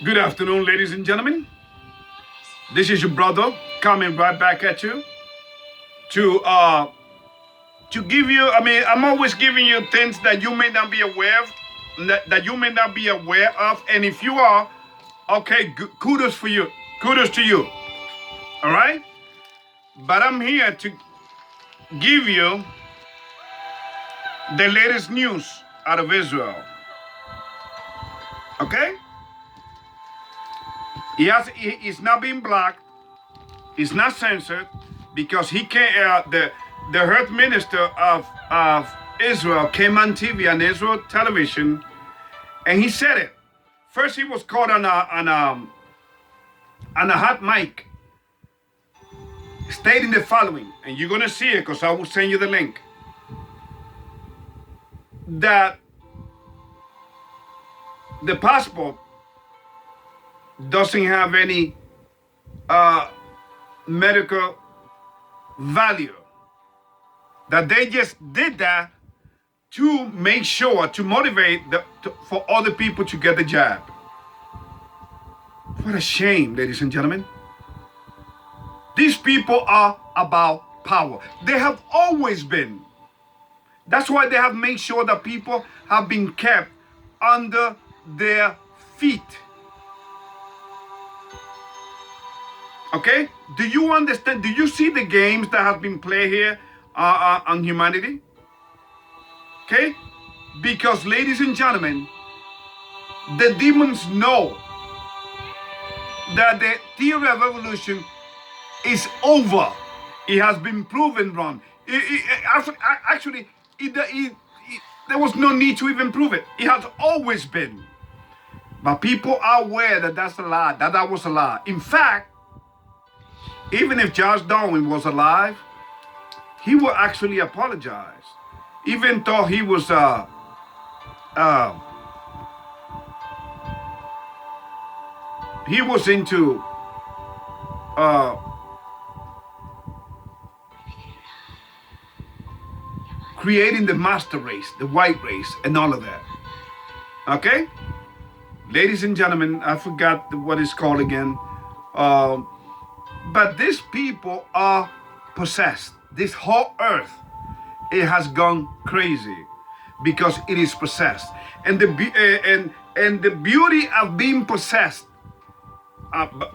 Good afternoon, ladies and gentlemen. This is your brother coming right back at you to give you. I'm always giving you things that you may not be aware of, and if you are, okay, kudos for you, kudos to you. All right, but I'm here to give you the latest news out of Israel. Okay, he's not being blocked. It's not censored because he can't. The health minister of Israel came on TV, on Israel television, and he said it. First, he was caught on a hot mic, stating the following, and you're gonna see it because I will send you the link. That the passport doesn't have any medical value, that they just did that to make sure to motivate for other people to get the jab. What a shame, ladies and gentlemen. These people are about power. They have always been. That's why they have made sure that people have been kept under their feet. Okay? Do you understand? Do you see the games that have been played here on humanity? Okay? Because, ladies and gentlemen, the demons know that the theory of evolution is over. It has been proven wrong. Actually, there was no need to even prove it. It has always been. But people are aware that that's a lie, that was a lie. In fact, even if Charles Darwin was alive, he would actually apologize, even though he was into creating the master race, the white race, and all of that. Okay, ladies and gentlemen, I forgot what it's called again. But these people are possessed. This whole earth, it has gone crazy because it is possessed. And the beauty of being possessed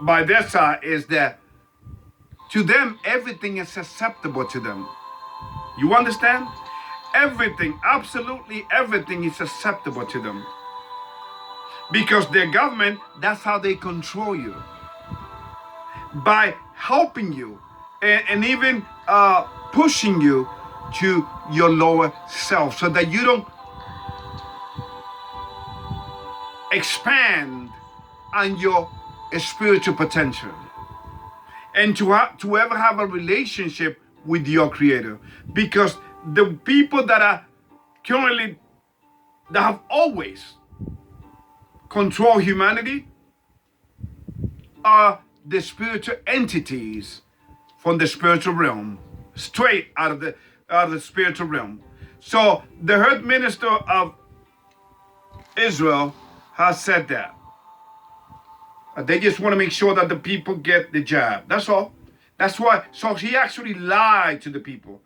by their side is that to them, everything is acceptable to them. You understand? Everything, absolutely everything is acceptable to them. Because their government, that's how they control you. By helping you and even pushing you to your lower self so that you don't expand on your spiritual potential and to ever have a relationship with your creator. Because the people that are currently, that have always controlled humanity are the spiritual entities from the spiritual realm, straight out of the spiritual realm. So the health minister of Israel has said that. They just want to make sure that the people get the jab. That's all. That's why. So he actually lied to the people.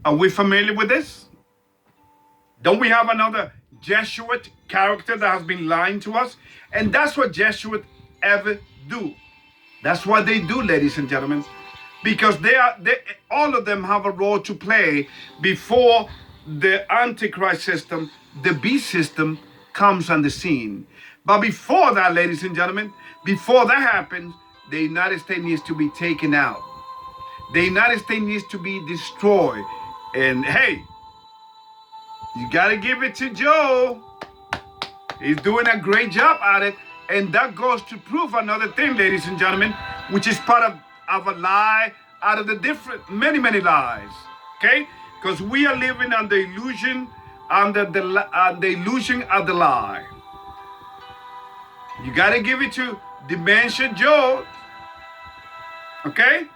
Are we familiar with this? Don't we have another Jesuit character that has been lying to us? And that's what Jesuits ever do. That's what they do, ladies and gentlemen, because all of them have a role to play before the Antichrist system, the beast system, comes on the scene. But before that, ladies and gentlemen, before that happens, the United States needs to be taken out. The United States needs to be destroyed. And hey, you got to give it to Joe. He's doing a great job at it. And that goes to prove another thing, ladies and gentlemen, which is part of a lie out of the many lies. Okay? Because we are living on the illusion, under the illusion of the lie. You got to give it to Dementia Joe. Okay?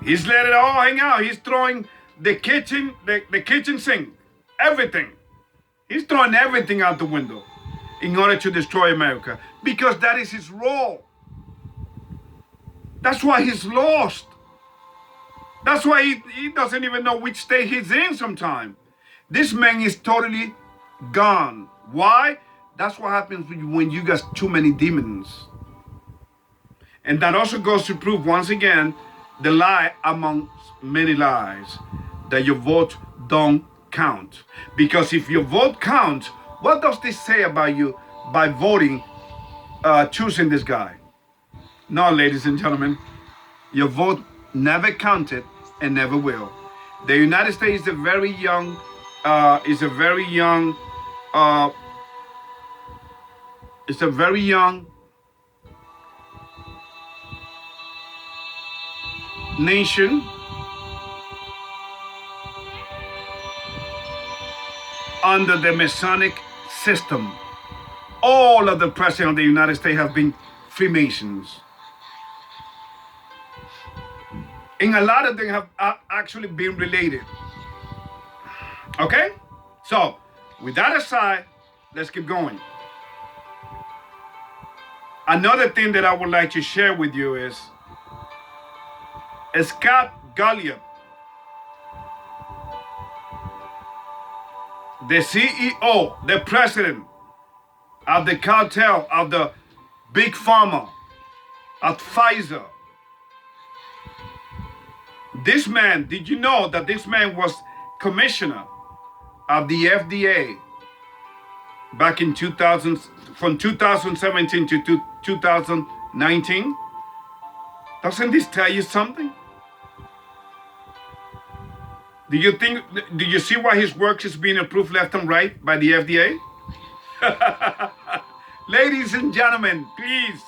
He's let it all hang out. He's throwing the kitchen sink, everything. He's throwing everything out the window. in order to destroy America, because that is his role. That's why he's lost. That's why he doesn't even know which state he's in sometimes. This man is totally gone. Why? That's what happens when you got too many demons. And that also goes to prove once again the lie amongst many lies, that your vote don't count. Because if your vote counts, what does this say about you by voting, choosing this guy? No, ladies and gentlemen, your vote never counted and never will. The United States is a very young nation under the Masonic system. All of the presidents of the United States have been Freemasons. And a lot of them have actually been related. Okay? So, with that aside, let's keep going. Another thing that I would like to share with you is Scott Gallup, the CEO, the president of the cartel of the big pharma, of Pfizer. This man, did you know that this man was commissioner of the FDA back in 2000, from 2017 to 2019? Doesn't this tell you something? Do you see why his work is being approved left and right by the FDA? Ladies and gentlemen, please.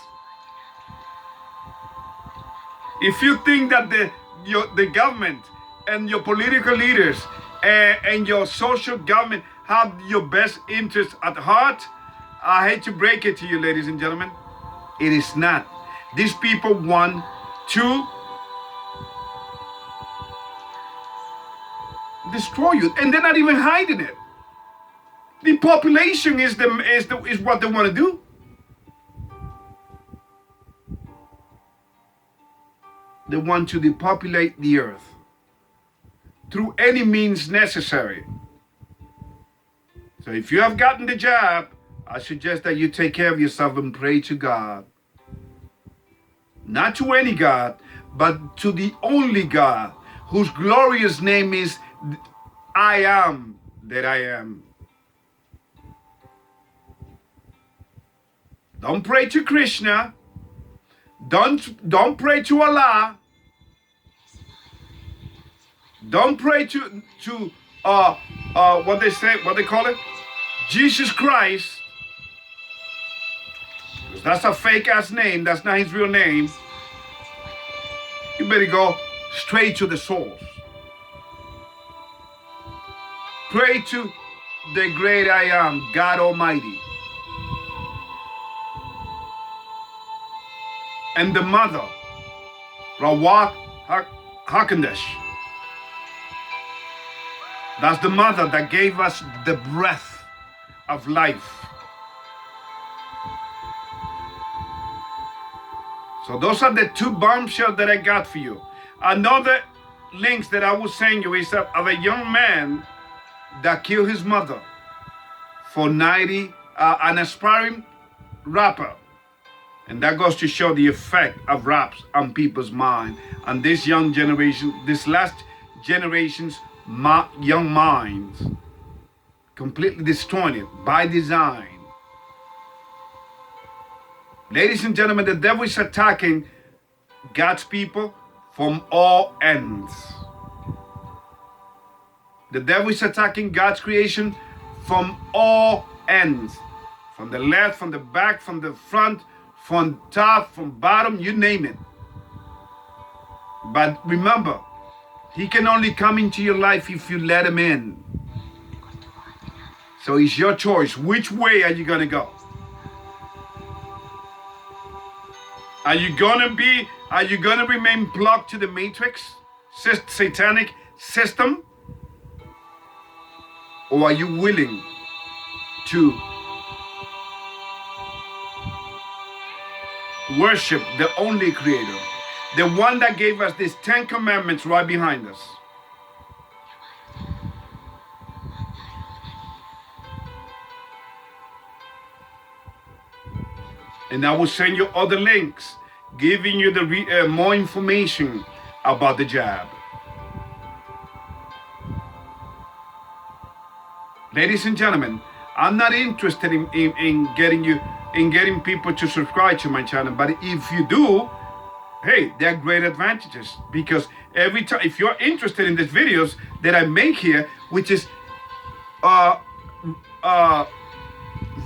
If you think that the government and your political leaders and your social government have your best interests at heart, I hate to break it to you, ladies and gentlemen. It is not. These people want to destroy you, and they're not even hiding it. The population is what they want to do. They want to depopulate the earth through any means necessary. So if you have gotten the job, I suggest that you take care of yourself and pray to God. Not to any God, but to the only God, whose glorious name is I am that I am. Don't pray to Krishna. Don't pray to Allah. Don't pray to what they call it? Jesus Christ. Because that's a fake ass name. That's not his real name. You better go straight to the source. Pray to the great I am, God Almighty. And the mother, Rawat Hakodesh. That's the mother that gave us the breath of life. So those are the two bombshells that I got for you. Another links that I will send you is of a young man that killed his mother for an aspiring rapper. And that goes to show the effect of raps on people's mind. And this young generation, this last generation's young minds, completely destroying it by design. Ladies and gentlemen, the devil is attacking God's people from all ends. The devil is attacking God's creation from all ends. From the left, from the back, from the front, from top, from bottom, you name it. But remember, he can only come into your life if you let him in. So it's your choice. Which way are you going to go? Are you going to remain plugged to the matrix, satanic system? Or are you willing to worship the only creator, the one that gave us these 10 commandments right behind us. And I will send you other links giving you the more information about the jab. Ladies and gentlemen, I'm not interested in getting people to subscribe to my channel, but if you do, hey, there are great advantages, because every time, if you're interested in these videos that I make here, which is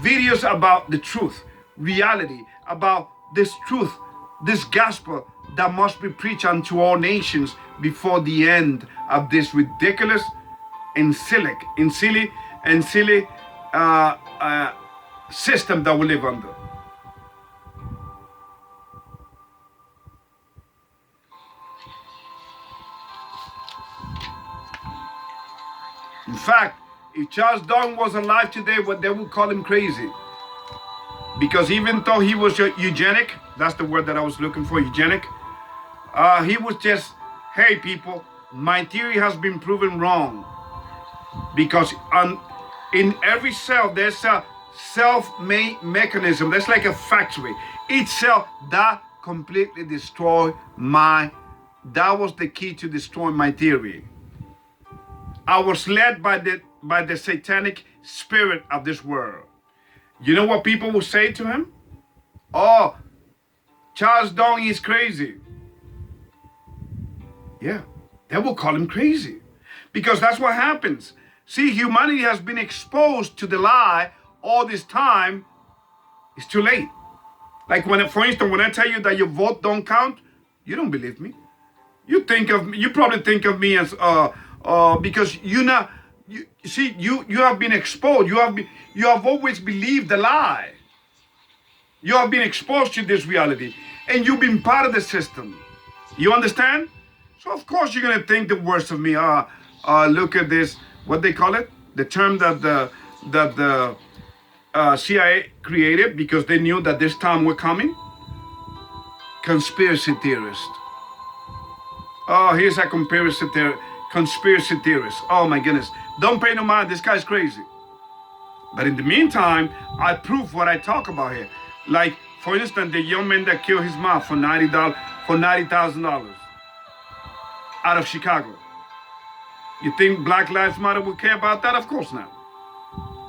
videos about the truth, reality, about this truth, this gospel that must be preached unto all nations before the end of this ridiculous and silly system that we live under. In fact, if Charles Darwin was alive today, they would call him crazy. Because even though he was eugenic, that's the word that I was looking for, eugenic, he was just, hey people, my theory has been proven wrong. Because in every cell, there's a self-made mechanism. That's like a factory. Each cell that completely destroyed that was the key to destroying my theory. I was led by the satanic spirit of this world. You know what people will say to him? Oh, Charles Darwin is crazy. Yeah, they will call him crazy. Because that's what happens. See, humanity has been exposed to the lie all this time. It's too late. Like for instance, when I tell you that your vote don't count, you don't believe me. You probably think of me as because you have been exposed. You have always believed the lie. You have been exposed to this reality, and you've been part of the system. You understand? So of course you're gonna think the worst of me. Look at this. What they call it? The term that the CIA created because they knew that this time were coming. Conspiracy theorist. Oh, here's a conspiracy theorist. Oh my goodness. Don't pay no mind. This guy's crazy. But in the meantime, I prove what I talk about here. Like, for instance, the young man that killed his mom for $90,000 out of Chicago. You think Black Lives Matter will care about that? Of course not.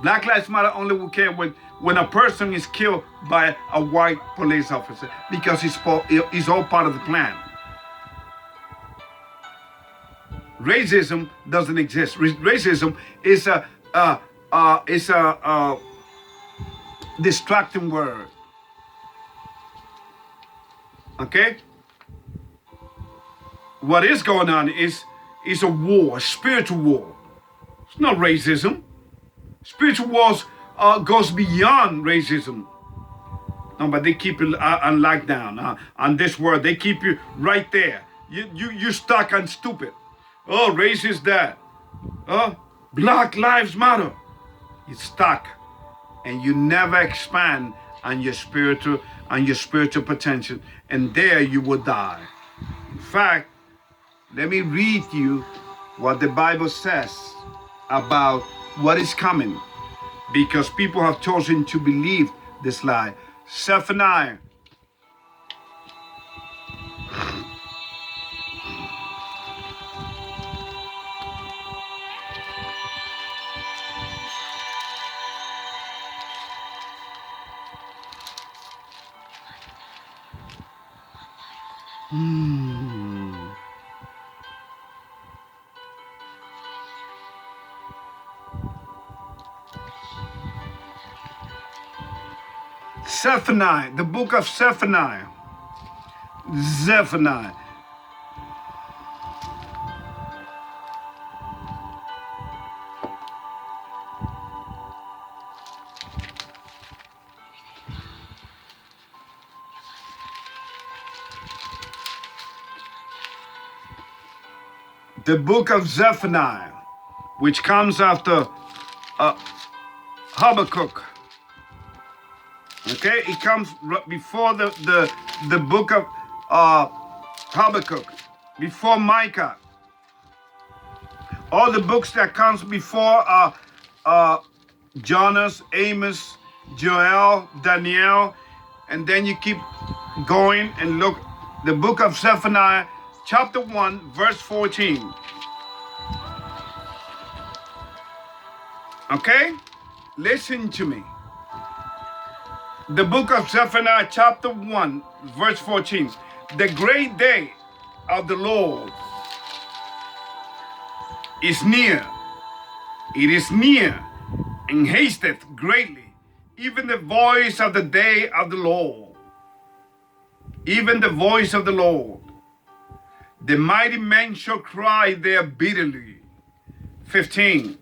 Black Lives Matter only will care when a person is killed by a white police officer, because it's all part of the plan. Racism doesn't exist. Racism is a distracting word. Okay? What is going on is a war, a spiritual war. It's not racism. Spiritual wars goes beyond racism. No, but they keep it on lockdown. On this word, they keep you right there. You stuck on stupid. Oh, race is that. Black Lives Matter. You're stuck, and you never expand on your spiritual potential, and there you will die. In fact, let me read you what the Bible says about what is coming, because people have chosen to believe this lie. Zephaniah. Zephaniah, the book of Zephaniah. Zephaniah. The book of Zephaniah, which comes after Habakkuk. Okay, it comes before the book of Habakkuk, before Micah. All the books that comes before Jonas, Amos, Joel, Daniel, and then you keep going and look. The book of Zephaniah, chapter 1, verse 14. Okay? Listen to me. The book of Zephaniah, chapter 1, verse 14. The great day of the Lord is near. It is near and hasteth greatly, even the voice of the day of the Lord. Even the voice of the Lord. The mighty men shall cry there bitterly. 15.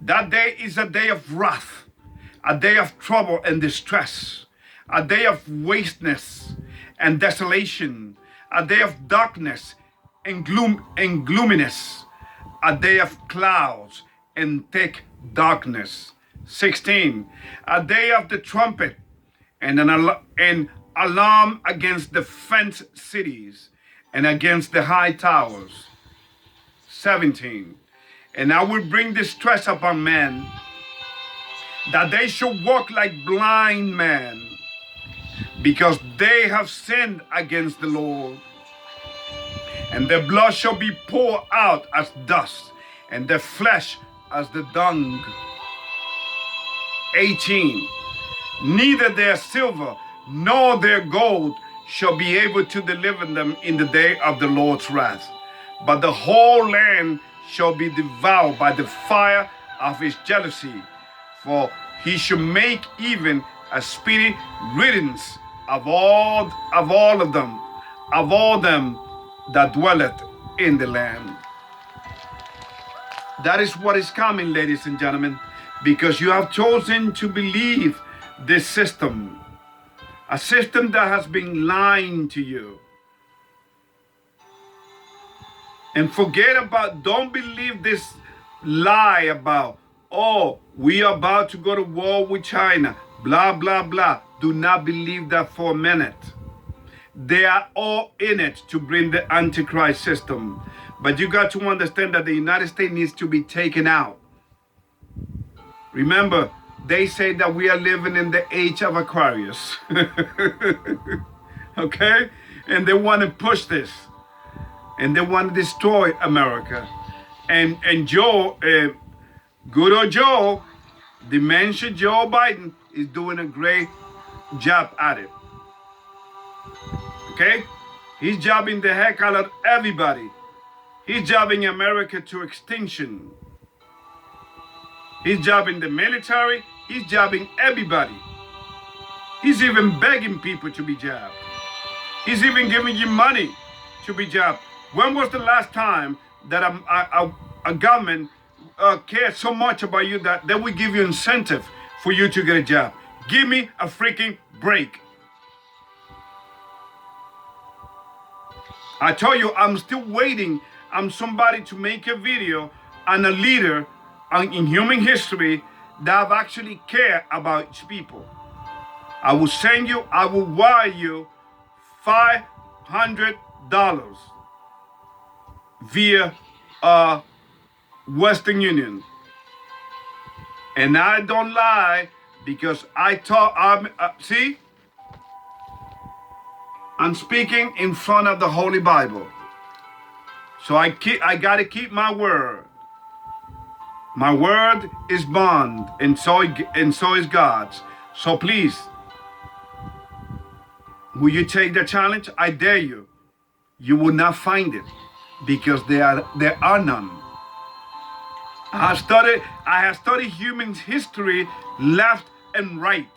That day is a day of wrath, a day of trouble and distress, a day of wasteness and desolation, a day of darkness and gloominess, a day of clouds and thick darkness. 16. A day of the trumpet and an alarm against the fenced cities and against the high towers. 17. And I will bring distress upon men, that they shall walk like blind men, because they have sinned against the Lord. And their blood shall be poured out as dust, and their flesh as the dung. 18. Neither their silver nor their gold shall be able to deliver them in the day of the Lord's wrath, but the whole land shall be devoured by the fire of his jealousy, for he shall make even a speedy riddance of all them that dwelleth in the land. That is what is coming, ladies and gentlemen, because you have chosen to believe this system, a system that has been lying to you. And don't believe this lie about, oh, we are about to go to war with China, blah, blah, blah. Do not believe that for a minute. They are all in it to bring the Antichrist system. But you got to understand that the United States needs to be taken out. Remember, they say that we are living in the age of Aquarius. Okay? And they want to push this. And they want to destroy America. And Joe, good old Joe, dementia Joe Biden is doing a great job at it. Okay? He's jobbing the heck out of everybody. He's jobbing America to extinction. He's jobbing the military. He's jobbing everybody. He's even begging people to be jabbed. He's even giving you money to be jabbed. When was the last time that a government cared so much about you that they would give you incentive for you to get a job? Give me a freaking break. I tell you, I'm still waiting on somebody to make a video on a leader in human history that have actually care about its people. I will wire you $500 via Western Union. And I don't lie, because see? I'm speaking in front of the Holy Bible. So I gotta keep my word. My word is bond, and so is God's. So please, will you take the challenge? I dare you. You will not find it, because there are none. I have studied human history left and right.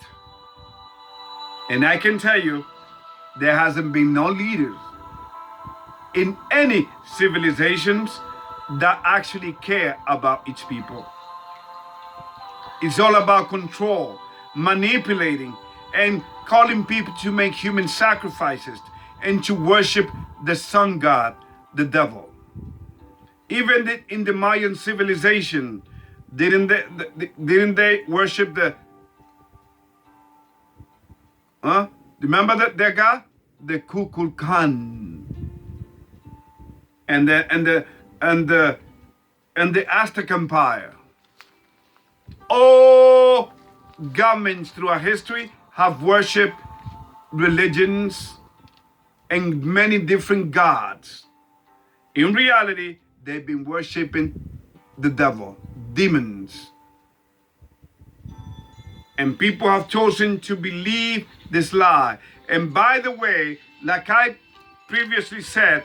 And I can tell you, there hasn't been no leaders in any civilizations that actually care about its people. It's all about control, manipulating, and calling people to make human sacrifices and to worship the sun god, the devil. Even in the Mayan civilization, didn't they worship Huh? Remember that guy? The Kukulkan. And the Aztec Empire. All governments throughout history have worshipped religions and many different gods. In reality, they've been worshiping the devil, demons. And people have chosen to believe this lie. And by the way, like I previously said,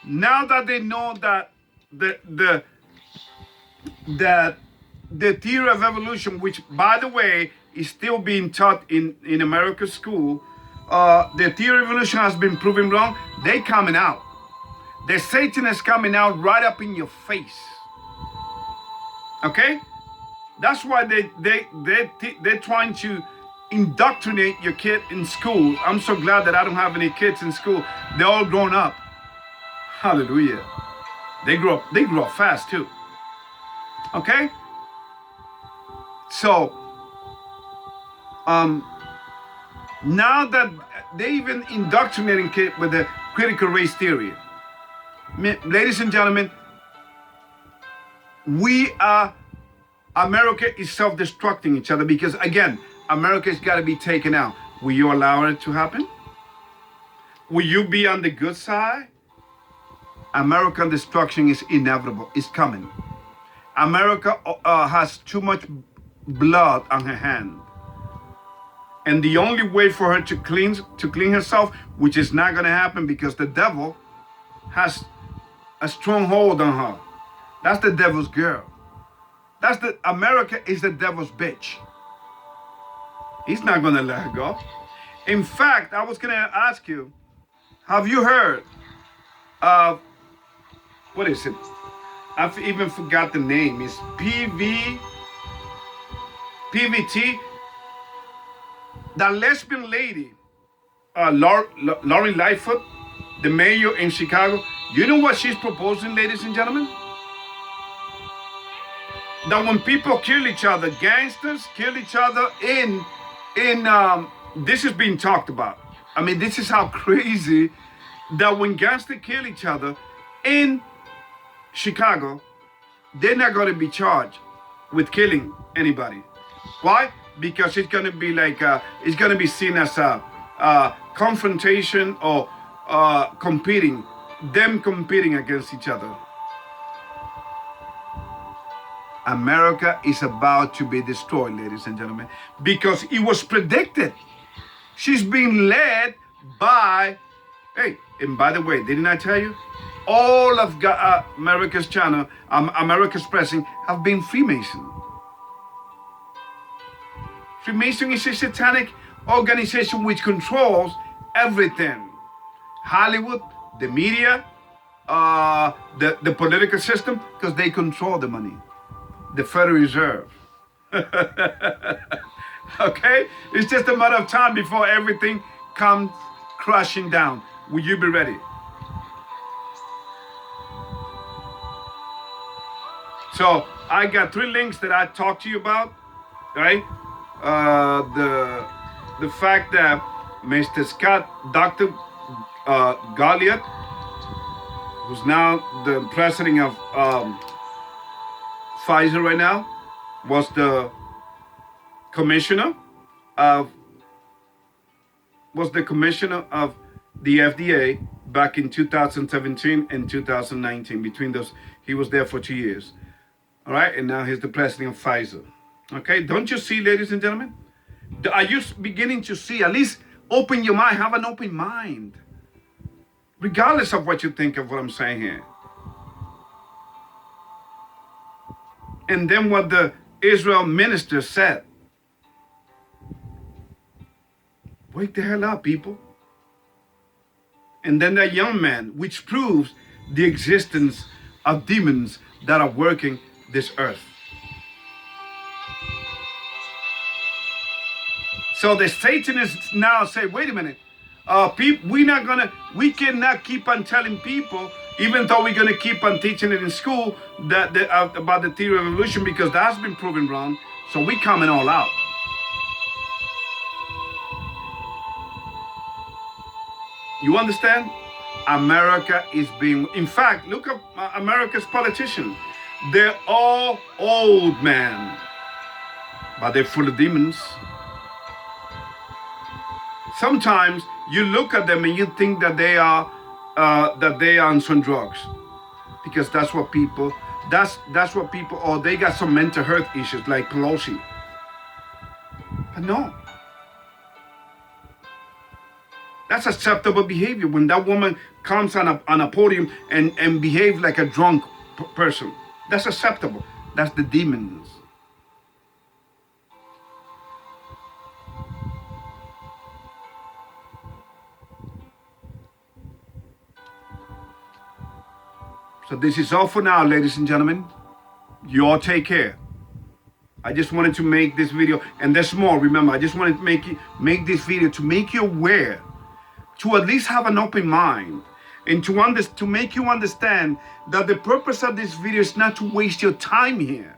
now that they know that the theory of evolution, which by the way is still being taught in American school, the theory of evolution has been proven wrong. They coming out. The Satan is coming out right up in your face. Okay, that's why they're trying to indoctrinate your kid in school. I'm so glad that I don't have any kids in school. They're all grown up. Hallelujah. They grow up fast too. Okay? So now that they even indoctrinating kids with the critical race theory. Ladies and gentlemen, America is self-destructing each other because again, America's got to be taken out. Will you allow it to happen? Will you be on the good side? American destruction is inevitable. It's coming. America has too much blood on her hand. And the only way for her to clean herself, which is not going to happen because the devil has a strong hold on her. That's the devil's girl. America is the devil's bitch. He's not going to let her go. In fact, I was going to ask you, have you heard of, what is it? I've even forgot the name. It's PVT. That lesbian lady, Lori Lightfoot, the mayor in Chicago, you know what she's proposing, ladies and gentlemen? That when people kill each other, gangsters kill each other this is being talked about. I mean, this is how crazy that when gangsters kill each other in Chicago, they're not going to be charged with killing anybody. Why? Because it's going to be like, it's going to be seen as a confrontation or competing against each other. America is about to be destroyed, ladies and gentlemen, because it was predicted. She's being led by, hey, and by the way, didn't I tell you? All of America's channel, America's president have been Freemason. Freemason is a satanic organization which controls everything. Hollywood, the media, the political system, because they control the money. The Federal Reserve. Okay? It's just a matter of time before everything comes crashing down. Will you be ready? So I got 3 links that I talked to you about, right? The fact that Mr. Scott, Dr. Goliath, who's now the president of Pfizer right now, was the commissioner of the FDA back in 2017 and 2019. Between those, he was there for 2 years. All right, and now he's the president of Pfizer. Okay, don't you see, ladies and gentlemen? Are you beginning to see? At least open your mind, have an open mind, regardless of what you think of what I'm saying here. And then what the Israel minister said. Wake the hell up, people. And then that young man, which proves the existence of demons that are working this earth. So the Satanists now say, wait a minute, we cannot keep on telling people, even though we're going to keep on teaching it in school, that about the theory of evolution, because that's been proven wrong. So we coming all out. You understand? America is being, in fact, look at America's politicians. They're all old men, but they're full of demons. Sometimes you look at them and you think that they are on some drugs, because that's what people, or they got some mental health issues like Pelosi. But no. That's acceptable behavior when that woman comes on a podium and behaves like a drunk person. That's acceptable. That's the demons. So this is all for now, ladies and gentlemen. You all take care. I just wanted to make this video, and there's more. Remember, I just wanted to make this video to make you aware, to at least have an open mind, and to make you understand that the purpose of this video is not to waste your time here.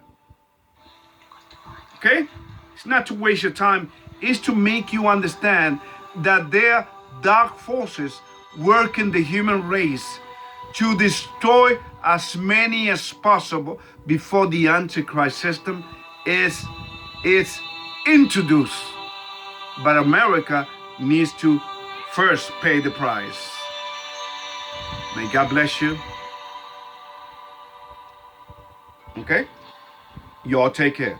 Okay? It's not to waste your time. It's to make you understand that there are dark forces working the human race to destroy as many as possible before the Antichrist system is introduced. But America needs to first pay the price. May God bless you. Okay? You all take care.